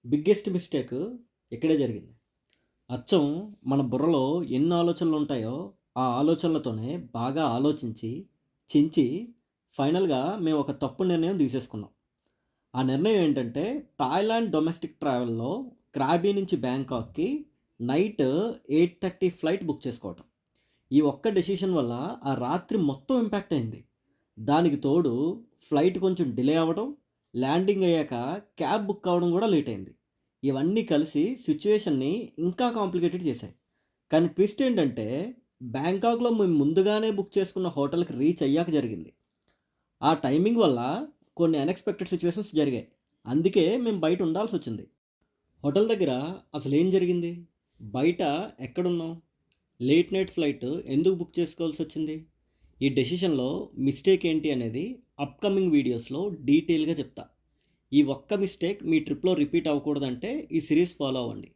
Biggest mistake ఇక్కడే జరిగింది. అచ్చం మన బుర్రలో ఎన్ని ఆలోచనలుంటాయో, ఆ ఆలోచనలతోనే బాగా ఆలోచించి, చించి ఫైనల్‌గా మేము ఒక తప్పుడు నిర్ణయం తీసేసుకున్నాం. ఆ నిర్ణయం ఏంటంటే, థాయిలాండ్ డొమెస్టిక్ ట్రావెల్‌లో క్రాబీ నుంచి బ్యాంకాక్‌కి నైట్ 8:30 ఫ్లైట్ బుక్ చేసుకోవటం. ఈ ఒక్క డెసిషన్ వల్ల ఆ రాత్రి మొత్తం ఇంపాక్ట్ అయింది. దానికి తోడు ఫ్లైట్ కొంచెం డిలే అవ్వడం, ల్యాండింగ్ అయ్యాక క్యాబ్ బుక్ అవ్వడం కూడా లేట్ అయింది. ఇవన్నీ కలిసి సిట్యుయేషన్‌ని ఇంకా కాంప్లికేటెడ్ చేశాయి. కానీ ట్విస్ట్ ఏంటంటే, బ్యాంకాక్‌లో మేము ముందుగానే బుక్ చేసుకున్న హోటల్‌కి రీచ్ అయ్యాక జరిగింది. ఆ టైమింగ్ వల్ల కొన్ని అన్‌ఎక్స్‌పెక్టెడ్ సిట్యుయేషన్స్ జరిగాయి. అందుకే మేము బయట ఉండాల్సొచ్చింది. హోటల్ దగ్గర అసలేం జరిగింది? బయట ఎక్కడున్నాం? లేట్ నైట్ ఫ్లైట్ ఎందుకు బుక్ చేసుకోవాల్సొచ్చింది? ఈ డెసిషన్‌లో మిస్టేక్ ఏంటి అనేది అప్‌కమింగ్ వీడియోస్‌లో డీటెయిల్‌గా చెప్తా. ఈ ఒక్క మిస్టేక్ మీ ట్రిప్‌లో రిపీట్ అవ్వకూడదంటే ఈ సీరీస్ ఫాలో అవ్వండి.